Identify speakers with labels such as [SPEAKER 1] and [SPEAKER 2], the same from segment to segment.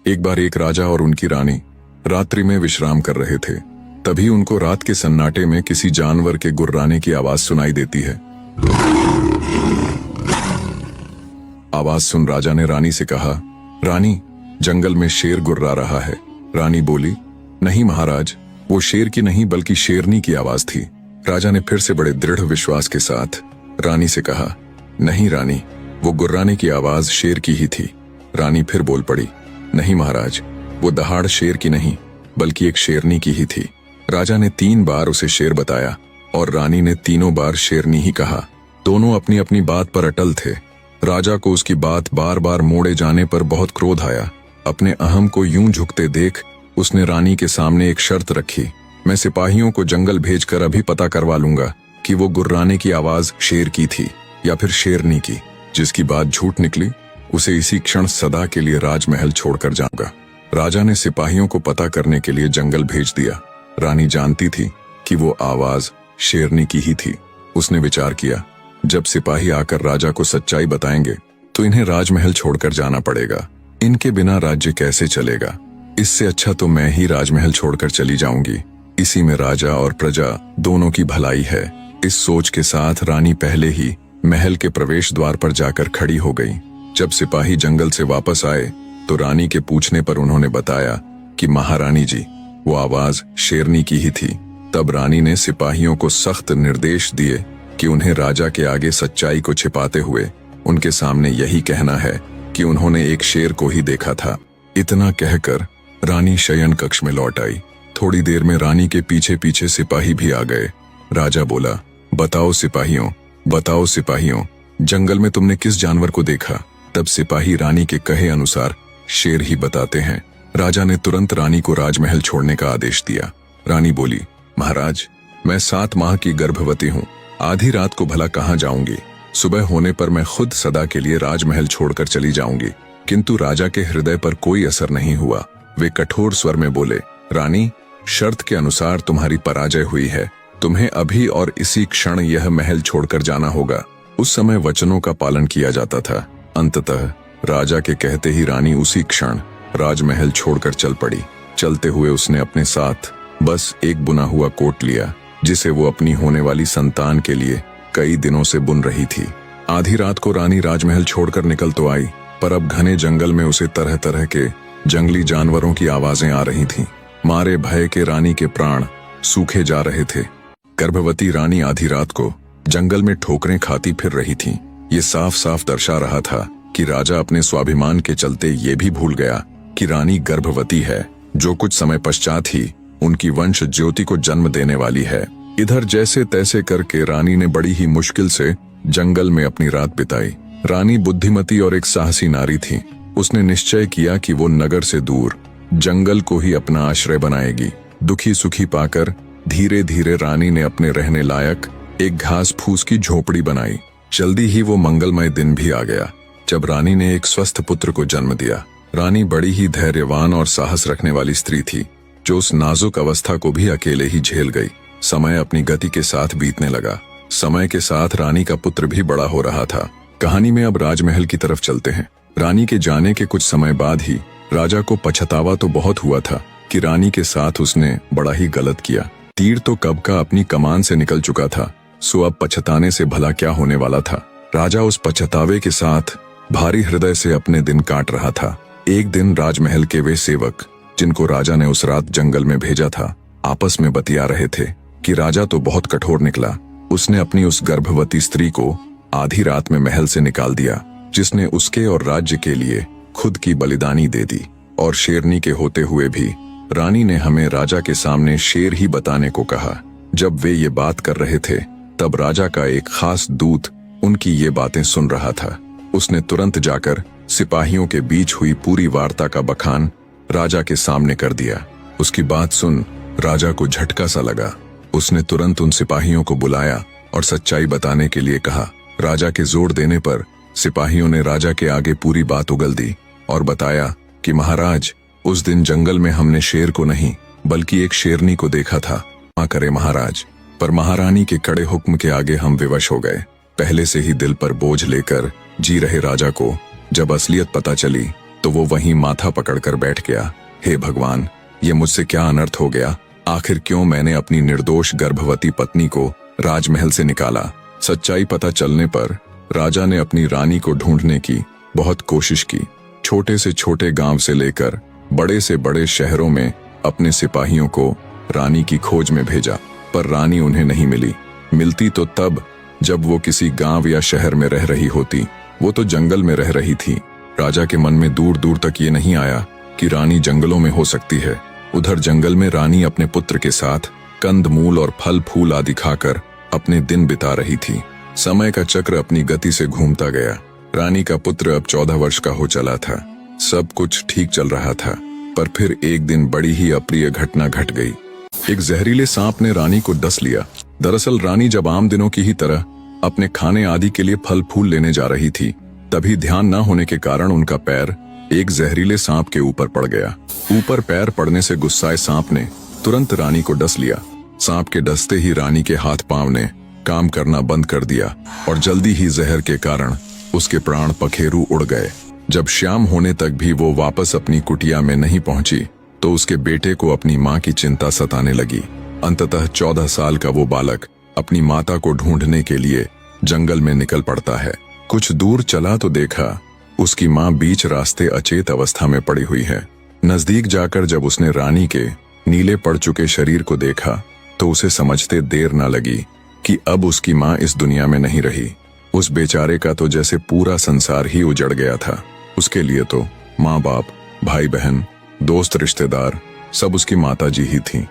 [SPEAKER 1] एक बार एक राजा और उनकी रानी रात्रि में विश्राम कर रहे थे। तभी उनको रात के सन्नाटे में किसी जानवर के गुर्राने की आवाज सुनाई देती है। आवाज सुन राजा ने रानी से कहा, रानी, जंगल में शेर गुर्रा रहा है। रानी बोली, नहीं महाराज, वो शेर की नहीं बल्कि शेरनी की आवाज थी। राजा ने फिर से बड़े दृढ़ विश्वास के साथ रानी से कहा, नहीं रानी, वो गुर्राने की आवाज शेर की ही थी। रानी फिर बोल पड़ी, नहीं महाराज, वो दहाड़ शेर की नहीं बल्कि एक शेरनी की ही थी। राजा ने 3 बार उसे शेर बताया और रानी ने तीनों बार शेरनी ही कहा। दोनों अपनी अपनी बात पर अटल थे। राजा को उसकी बात बार बार मोड़े जाने पर बहुत क्रोध आया। अपने अहम को यूं झुकते देख उसने रानी के सामने एक शर्त रखी, मैं सिपाहियों को जंगल भेजकर अभी पता करवा लूंगा कि वो गुर्राने की आवाज शेर की थी या फिर शेरनी की। जिसकी बात झूठ निकली उसे इसी क्षण सदा के लिए राजमहल छोड़कर जाऊंगा। राजा ने सिपाहियों को पता करने के लिए जंगल भेज दिया। रानी जानती थी कि वो आवाज शेरनी की ही थी। उसने विचार किया, जब सिपाही आकर राजा को सच्चाई बताएंगे तो इन्हें राजमहल छोड़कर जाना पड़ेगा। इनके बिना राज्य कैसे चलेगा? इससे अच्छा तो मैं ही राजमहल छोड़कर चली जाऊंगी। इसी में राजा और प्रजा दोनों की भलाई है। इस सोच के साथ रानी पहले ही महल के प्रवेश द्वार पर जाकर खड़ी हो गई। जब सिपाही जंगल से वापस आए तो रानी के पूछने पर उन्होंने बताया कि महारानी जी, वो आवाज शेरनी की ही थी। तब रानी ने सिपाहियों को सख्त निर्देश दिए कि उन्हें राजा के आगे सच्चाई को छिपाते हुए उनके सामने यही कहना है कि उन्होंने एक शेर को ही देखा था। इतना कहकर रानी शयन कक्ष में लौट आई। थोड़ी देर में रानी के पीछे पीछे सिपाही भी आ गए। राजा बोला, बताओ सिपाहियों, बताओ सिपाहियों, जंगल में तुमने किस जानवर को देखा? तब सिपाही रानी के कहे अनुसार शेर ही बताते हैं। राजा ने तुरंत रानी को राजमहल छोड़ने का आदेश दिया। रानी बोली, महाराज, मैं 7 माह की गर्भवती हूँ। आधी रात को भला कहाँ जाऊंगी? सुबह होने पर मैं खुद सदा के लिए राजमहल छोड़कर चली जाऊंगी। किंतु राजा के हृदय पर कोई असर नहीं हुआ। वे कठोर स्वर में बोले, रानी, शर्त के अनुसार तुम्हारी पराजय हुई है। तुम्हें अभी और इसी क्षण यह महल छोड़कर जाना होगा। उस समय वचनों का पालन किया जाता था। अंततः राजा के कहते ही रानी उसी क्षण राजमहल छोड़कर चल पड़ी। चलते हुए उसने अपने साथ बस एक बुना हुआ कोट लिया, जिसे वो अपनी होने वाली संतान के लिए कई दिनों से बुन रही थी। आधी रात को रानी राजमहल छोड़कर निकल तो आई, पर अब घने जंगल में उसे तरह तरह के जंगली जानवरों की आवाजें आ रही थीं। मारे भय के रानी के प्राण सूखे जा रहे थे। गर्भवती रानी आधी रात को जंगल में ठोकरें खाती फिर रही थी। ये साफ साफ दर्शा रहा था कि राजा अपने स्वाभिमान के चलते ये भी भूल गया कि रानी गर्भवती है, जो कुछ समय पश्चात ही उनकी वंश ज्योति को जन्म देने वाली है। इधर जैसे तैसे करके रानी ने बड़ी ही मुश्किल से जंगल में अपनी रात बिताई। रानी बुद्धिमती और एक साहसी नारी थी। उसने निश्चय किया कि वो नगर से दूर जंगल को ही अपना आश्रय बनाएगी। दुखी सुखी पाकर धीरे धीरे रानी ने अपने रहने लायक एक घास फूस की झोपड़ी बनाई। जल्दी ही वो मंगलमय दिन भी आ गया, जब रानी ने एक स्वस्थ पुत्र को जन्म दिया। रानी बड़ी ही धैर्यवान और साहस रखने वाली स्त्री थी, जो उस नाजुक अवस्था को भी अकेले ही झेल गई। समय अपनी गति के साथ बीतने लगा। समय के साथ रानी का पुत्र भी बड़ा हो रहा था। कहानी में अब राजमहल की तरफ चलते हैं। रानी के जाने के कुछ समय बाद ही राजा को पछतावा तो बहुत हुआ था कि रानी के साथ उसने बड़ा ही गलत किया। तीर तो कब का अपनी कमान से निकल चुका था, सो अब पछताने से भला क्या होने वाला था। राजा उस पछतावे के साथ भारी हृदय से अपने दिन काट रहा था। एक दिन राजमहल के वे सेवक, जिनको राजा ने उस रात जंगल में भेजा था, आपस में बतिया रहे थे कि राजा तो बहुत कठोर निकला। उसने अपनी उस गर्भवती स्त्री को आधी रात में महल से निकाल दिया, जिसने उसके और राज्य के लिए खुद की बलिदानी दे दी। और शेरनी के होते हुए भी रानी ने हमें राजा के सामने शेर ही बताने को कहा। जब वे ये बात कर रहे थे, तब राजा का एक खास दूत उनकी ये बातें सुन रहा था। उसने तुरंत जाकर सिपाहियों के बीच हुई पूरी वार्ता का बखान राजा के सामने कर दिया। उसकी बात सुन राजा को झटका सा लगा। उसने तुरंत उन सिपाहियों को बुलाया और सच्चाई बताने के लिए कहा। राजा के जोर देने पर सिपाहियों ने राजा के आगे पूरी बात उगल दी और बताया कि महाराज, उस दिन जंगल में हमने शेर को नहीं बल्कि एक शेरनी को देखा था। क्षमा करे महाराज, पर महारानी के कड़े हुक्म के आगे हम विवश हो गए। पहले से ही दिल पर बोझ लेकर जी रहे राजा को जब असलियत पता चली तो वो वहीं माथा पकड़कर बैठ गया। हे भगवान, ये मुझसे क्या अनर्थ हो गया? आखिर क्यों मैंने अपनी निर्दोष गर्भवती पत्नी को राजमहल से निकाला? सच्चाई पता चलने पर राजा ने अपनी रानी को ढूंढने की बहुत कोशिश की। छोटे से छोटे गांव से लेकर बड़े से बड़े शहरों में अपने सिपाहियों को रानी की खोज में भेजा, पर रानी उन्हें नहीं मिली। मिलती तो तब जब वो किसी गांव या शहर में रह रही होती। वो तो जंगल में रह रही थी। राजा के मन में दूर दूर तक ये नहीं आया कि रानी जंगलों में हो सकती है। उधर जंगल में रानी अपने पुत्र के साथ कंद मूल और फल फूल आदि खाकर अपने दिन बिता रही थी। समय का चक्र अपनी गति से घूमता गया। रानी का पुत्र अब 14 वर्ष का हो चला था। सब कुछ ठीक चल रहा था, पर फिर एक दिन बड़ी ही अप्रिय घटना घट गई। एक जहरीले सांप ने रानी को डस लिया। दरअसल रानी जब आम दिनों की ही तरह अपने खाने आदि के लिए फल फूल लेने जा रही थी, तभी ध्यान न होने के कारण उनका पैर एक जहरीले सांप के ऊपर पड़ गया। ऊपर पैर पड़ने से गुस्साए सांप ने तुरंत रानी को डस लिया। सांप के डसते ही रानी के हाथ पांव ने काम करना बंद कर दिया और जल्दी ही जहर के कारण उसके प्राण पखेरु उड़ गए। जब शाम होने तक भी वो वापस अपनी कुटिया में नहीं पहुंची तो उसके बेटे को अपनी मां की चिंता सताने लगी। अंततः 14 साल का वो बालक अपनी माता को ढूंढने के लिए जंगल में निकल पड़ता है। कुछ दूर चला तो देखा उसकी मां बीच रास्ते अचेत अवस्था में पड़ी हुई है। नजदीक जाकर जब उसने रानी के नीले पड़ चुके शरीर को देखा तो उसे समझते देर न लगी कि अब उसकी मां इस दुनिया में नहीं रही। उस बेचारे का तो जैसे पूरा संसार ही उजड़ गया था। उसके लिए तो माँ बाप, भाई बहन, दोस्त, रिश्तेदार सब उसकी माता जी ही थी।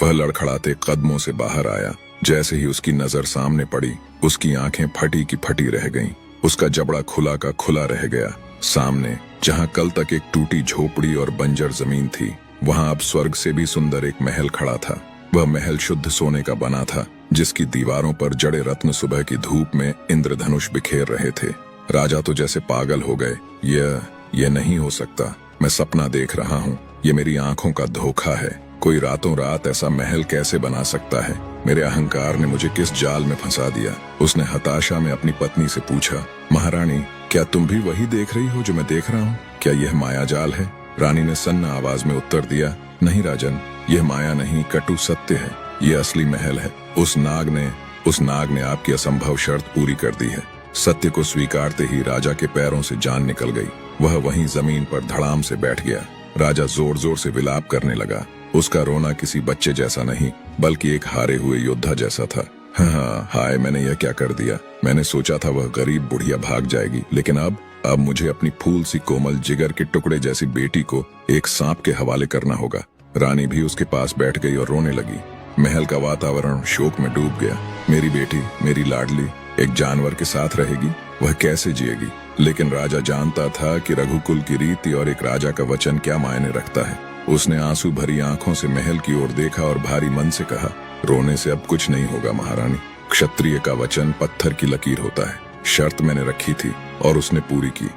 [SPEAKER 1] वह लड़खड़ाते कदमों से बाहर आया। जैसे ही उसकी नजर सामने पड़ी, उसकी आंखें फटी की फटी रह गईं। उसका जबड़ा खुला का खुला रह गया। सामने जहां कल तक एक टूटी झोपड़ी और बंजर जमीन थी, वहां अब स्वर्ग से भी सुंदर एक महल खड़ा था। वह महल शुद्ध सोने का बना था, जिसकी दीवारों पर जड़े रत्न सुबह की धूप में इंद्रधनुष बिखेर रहे थे। राजा तो जैसे पागल हो गए। यह नहीं हो सकता। मैं सपना देख रहा हूँ। ये मेरी आंखों का धोखा है। कोई रातों रात ऐसा महल कैसे बना सकता है? मेरे अहंकार ने मुझे किस जाल में फंसा दिया? उसने हताशा में अपनी पत्नी से पूछा, महारानी, क्या तुम भी वही देख रही हो जो मैं देख रहा हूँ? क्या यह माया जाल है? रानी ने सन्ना आवाज में उत्तर दिया, नहीं राजन, यह माया नहीं, कटु सत्य है। ये असली महल है। उस नाग ने आपकी असंभव शर्त पूरी कर दी है। सत्य को स्वीकारते ही राजा के पैरों से जान निकल गई। वह वहीं जमीन पर धड़ाम से बैठ गया। राजा जोर जोर से विलाप करने लगा। उसका रोना किसी बच्चे जैसा नहीं, बल्कि एक हारे हुए योद्धा जैसा था। हाँ, हाय, मैंने यह क्या कर दिया? मैंने सोचा था वह गरीब बुढ़िया भाग जाएगी, लेकिन अब मुझे अपनी फूल सी कोमल जिगर के टुकड़े जैसी बेटी को एक सांप के हवाले करना होगा। रानी भी उसके पास बैठ गई और रोने लगी। महल का वातावरण शोक में डूब गया। मेरी बेटी, मेरी लाडली, एक जानवर के साथ रहेगी, वह कैसे जिएगी? लेकिन राजा जानता था कि रघुकुल की रीति और एक राजा का वचन क्या मायने रखता है। उसने आंसू भरी आंखों से महल की ओर देखा और भारी मन से कहा, रोने से अब कुछ नहीं होगा महारानी। क्षत्रिय का वचन पत्थर की लकीर होता है। शर्त मैंने रखी थी और उसने पूरी की।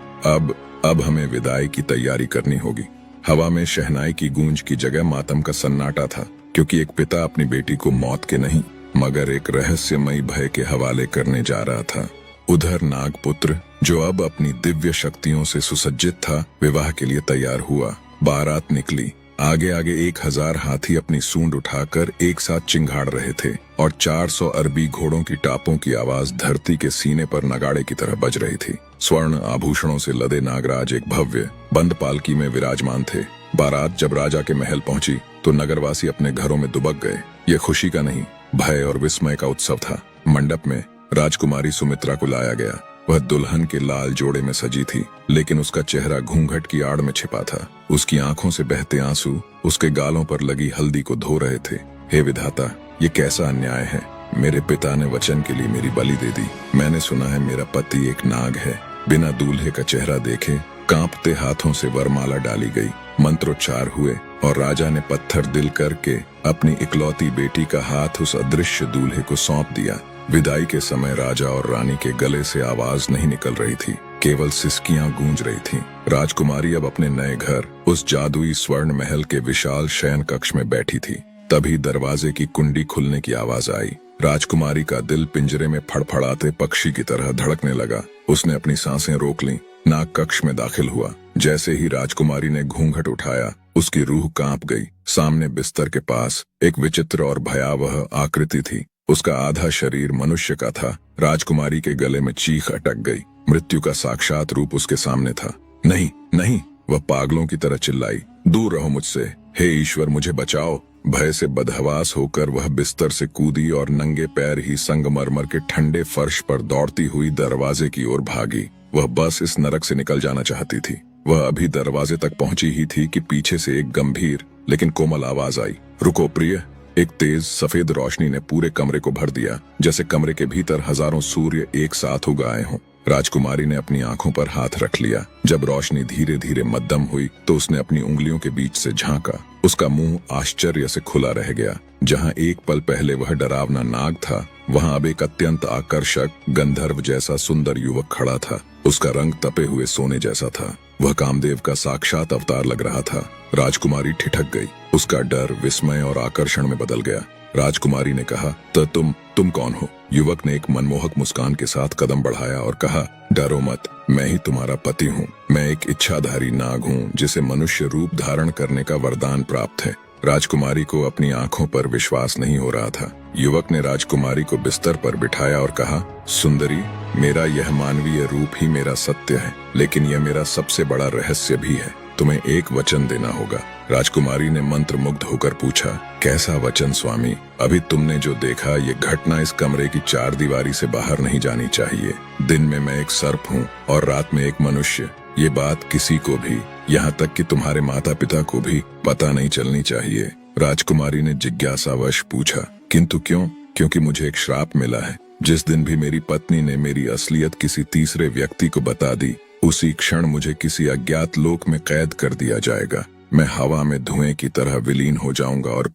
[SPEAKER 1] अब हमें विदाई की तैयारी करनी होगी। हवा में शहनाई की गूंज की जगह मातम का सन्नाटा था, क्योंकि एक पिता अपनी बेटी को मौत के नहीं मगर एक रहस्यमयी भय के हवाले करने जा रहा था। उधर नागपुत्र, जो अब अपनी दिव्य शक्तियों से सुसज्जित था, विवाह के लिए तैयार हुआ। बारात निकली। आगे आगे 1000 हाथी अपनी सूंड उठाकर एक साथ चिंगाड़ रहे थे और 400 अरबी घोड़ों की टापों की आवाज धरती के सीने पर नगाड़े की तरह बज रही थी। स्वर्ण आभूषणों से लदे नागराज एक भव्य बंद पालकी में विराजमान थे। बारात जब राजा के महल पहुंची तो नगरवासी अपने घरों में दुबक गए। ये खुशी का नहीं, भय और विस्मय का उत्सव था। मंडप में राजकुमारी सुमित्रा को लाया गया। वह दुल्हन के लाल जोड़े में सजी थी, लेकिन उसका चेहरा घूंघट की आड़ में छिपा था। उसकी आंखों से बहते आंसू उसके गालों पर लगी हल्दी को धो रहे थे। हे विधाता, ये कैसा अन्याय है? मेरे पिता ने वचन के लिए मेरी बलि दे दी। मैंने सुना है मेरा पति एक नाग है। बिना दूल्हे का चेहरा देखे कांपते हाथों से वरमाला डाली गई। मंत्रोच्चार हुए और राजा ने पत्थर दिल करके अपनी इकलौती बेटी का हाथ उस अदृश्य दूल्हे को सौंप दिया। विदाई के समय राजा और रानी के गले से आवाज नहीं निकल रही थी, केवल सिसकियां गूंज रही थीं। राजकुमारी अब अपने नए घर, उस जादुई स्वर्ण महल के विशाल शयन कक्ष में बैठी थी। तभी दरवाजे की कुंडी खुलने की आवाज आई। राजकुमारी का दिल पिंजरे में फड़फड़ाते पक्षी की तरह धड़कने लगा। उसने अपनी सांसें रोक लीं नाग कक्ष में दाखिल हुआ। जैसे ही राजकुमारी ने घूंघट उठाया, उसकी रूह कांप गई। सामने बिस्तर के पास एक विचित्र और भयावह आकृति थी। उसका आधा शरीर मनुष्य का था। राजकुमारी के गले में चीख अटक गई। मृत्यु का साक्षात रूप उसके सामने था। नहीं नहीं, वह पागलों की तरह चिल्लाई, दूर रहो मुझसे, हे ईश्वर मुझे बचाओ। भय से बदहवास होकर वह बिस्तर से कूदी और नंगे पैर ही संगमरमर के ठंडे फर्श पर दौड़ती हुई दरवाजे की ओर भागी। वह बस इस नरक से निकल जाना चाहती थी। वह अभी दरवाजे तक पहुंची ही थी कि पीछे से एक गंभीर लेकिन कोमल आवाज आई, रुको प्रिय। एक तेज सफेद रोशनी ने पूरे कमरे को भर दिया, जैसे कमरे के भीतर हजारों सूर्य एक साथ उग आए हों। राजकुमारी ने अपनी आंखों पर हाथ रख लिया। जब रोशनी धीरे धीरे मध्यम हुई तो उसने अपनी उंगलियों के बीच से झांका। उसका मुंह आश्चर्य से खुला रह गया। जहां एक पल पहले वह डरावना नाग था, वहां अब एक अत्यंत आकर्षक गंधर्व जैसा सुंदर युवक खड़ा था। उसका रंग तपे हुए सोने जैसा था। वह कामदेव का साक्षात अवतार लग रहा था। राजकुमारी ठिठक गई। उसका डर विस्मय और आकर्षण में बदल गया। राजकुमारी ने कहा, तो तुम कौन हो? युवक ने एक मनमोहक मुस्कान के साथ कदम बढ़ाया और कहा, डरो मत, मैं ही तुम्हारा पति हूँ। मैं एक इच्छाधारी नाग हूँ जिसे मनुष्य रूप धारण करने का वरदान प्राप्त है। राजकुमारी को अपनी आंखों पर विश्वास नहीं हो रहा था। युवक ने राजकुमारी को बिस्तर पर बिठाया और कहा, सुंदरी, मेरा यह मानवीय रूप ही मेरा सत्य है, लेकिन यह मेरा सबसे बड़ा रहस्य भी है। तुम्हें एक वचन देना होगा। राजकुमारी ने मंत्रमुग्ध होकर पूछा, कैसा वचन स्वामी? अभी तुमने जो देखा, ये घटना इस कमरे की चार दीवारी से बाहर नहीं जानी चाहिए। दिन में मैं एक सर्प हूँ और रात में एक मनुष्य। ये बात किसी को भी, यहाँ तक कि तुम्हारे माता पिता को भी पता नहीं चलनी चाहिए। राजकुमारी ने जिज्ञासावश पूछा, किंतु क्यों? क्योंकि मुझे एक श्राप मिला है। जिस दिन भी मेरी पत्नी ने मेरी असलियत किसी तीसरे व्यक्ति को बता दी, उसी क्षण मुझे किसी अज्ञात लोक में कैद कर दिया जाएगा। मैं हवा में धुएं की तरह विलीन हो जाऊंगा और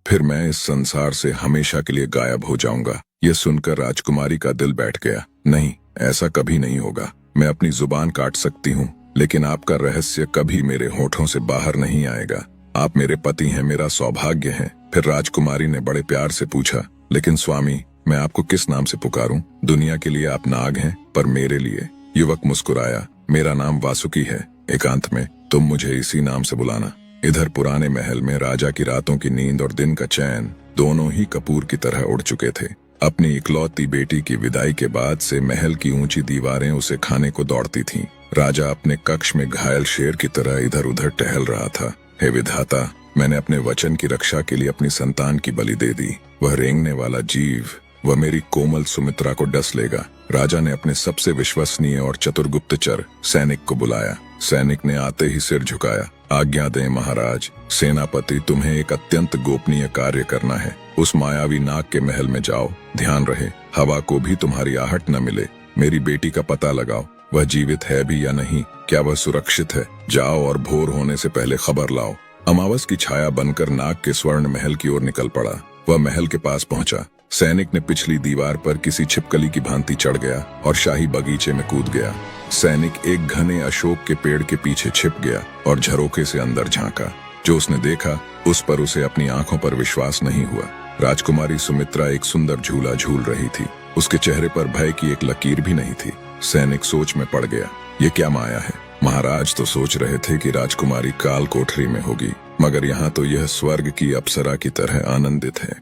[SPEAKER 1] फिर मैं इस संसार से हमेशा के लिए गायब हो जाऊंगा। यह सुनकर राजकुमारी का दिल बैठ गया। नहीं, ऐसा कभी नहीं होगा। मैं अपनी जुबान काट सकती हूँ, लेकिन आपका रहस्य कभी मेरे होठों से बाहर नहीं आएगा। आप मेरे पति हैं, मेरा सौभाग्य है। फिर राजकुमारी ने बड़े प्यार से पूछा, लेकिन स्वामी, मैं आपको किस नाम से पुकारूं? दुनिया के लिए आप नाग हैं, पर मेरे लिए? युवक मुस्कुराया, मेरा नाम वासुकी है। एकांत में तुम मुझे इसी नाम से बुलाना। इधर पुराने महल में राजा की रातों की नींद और दिन का चैन दोनों ही कपूर की तरह उड़ चुके थे। अपनी इकलौती बेटी की विदाई के बाद से महल की ऊंची दीवारें उसे खाने को दौड़ती थीं। राजा अपने कक्ष में घायल शेर की तरह इधर उधर टहल रहा था। हे विधाता, मैंने अपने वचन की रक्षा के लिए अपनी संतान की बलि दे दी। वह रेंगने वाला जीव, वह मेरी कोमल सुमित्रा को डस लेगा। राजा ने अपने सबसे विश्वसनीय और चतुर गुप्तचर सैनिक को बुलाया। सैनिक ने आते ही सिर झुकाया। आज्ञा दें महाराज। सेनापति, तुम्हें एक अत्यंत गोपनीय कार्य करना है। उस मायावी नाग के महल में जाओ। ध्यान रहे, हवा को भी तुम्हारी आहट न मिले। मेरी बेटी का पता लगाओ, वह जीवित है भी या नहीं, क्या वह सुरक्षित है। जाओ और भोर होने से पहले खबर लाओ। अमावस की छाया बनकर नाग के स्वर्ण महल की ओर निकल पड़ा। वह महल के पास पहुंचा। सैनिक ने पिछली दीवार पर किसी छिपकली की भांति चढ़ गया और शाही बगीचे में कूद गया। सैनिक एक घने अशोक के पेड़ के पीछे छिप गया और झरोखे से अंदर झांका। जो उसने देखा, उस पर उसे अपनी आंखों पर विश्वास नहीं हुआ। राजकुमारी सुमित्रा एक सुंदर झूला झूल रही थी। उसके चेहरे पर भय की एक लकीर भी नहीं थी। सैनिक सोच में पड़ गया, ये क्या माया है? महाराज तो सोच रहे थे कि राजकुमारी काल कोठरी में होगी, मगर यहाँ तो यह स्वर्ग की अप्सरा की तरह आनंदित है।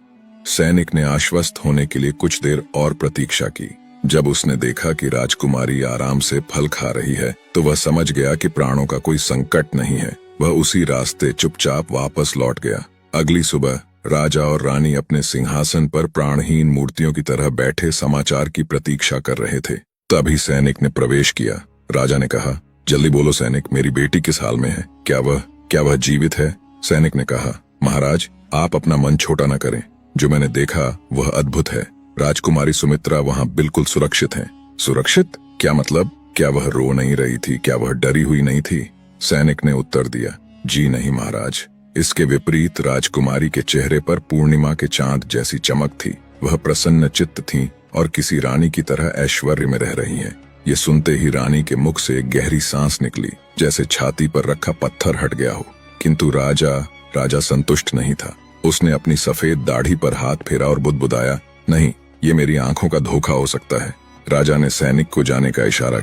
[SPEAKER 1] सैनिक ने आश्वस्त होने के लिए कुछ देर और प्रतीक्षा की। जब उसने देखा कि राजकुमारी आराम से फल खा रही है, तो वह समझ गया कि प्राणों का कोई संकट नहीं है। वह उसी रास्ते चुपचाप वापस लौट गया। अगली सुबह राजा और रानी अपने सिंहासन पर प्राणहीन मूर्तियों की तरह बैठे समाचार की प्रतीक्षा कर रहे थे। तभी सैनिक ने प्रवेश किया। राजा ने कहा, जल्दी बोलो सैनिक, मेरी बेटी किस हाल में है? क्या वह जीवित है? सैनिक ने कहा, महाराज, आप अपना मन छोटा न करें। जो मैंने देखा वह अद्भुत है। राजकुमारी सुमित्रा वहां बिल्कुल सुरक्षित है। सुरक्षित? क्या मतलब? क्या वह रो नहीं रही थी? क्या वह डरी हुई नहीं थी? सैनिक ने उत्तर दिया, जी नहीं महाराज। इसके विपरीत राजकुमारी के चेहरे पर पूर्णिमा के चांद जैसी चमक थी। वह प्रसन्न चित्त थी और किसी रानी की तरह ऐश्वर्य में रह रही है। ये सुनते ही रानी के मुख से एक गहरी सांस निकली, जैसे छाती पर रखा पत्थर हट गया हो। किंतु राजा संतुष्ट नहीं था। उसने अपनी सफेद दाढ़ी पर हाथ फेरा और बुदबुदाया, नहीं, ये मेरी आंखों का धोखा हो सकता है। राजा ने सैनिक को जाने का इशारा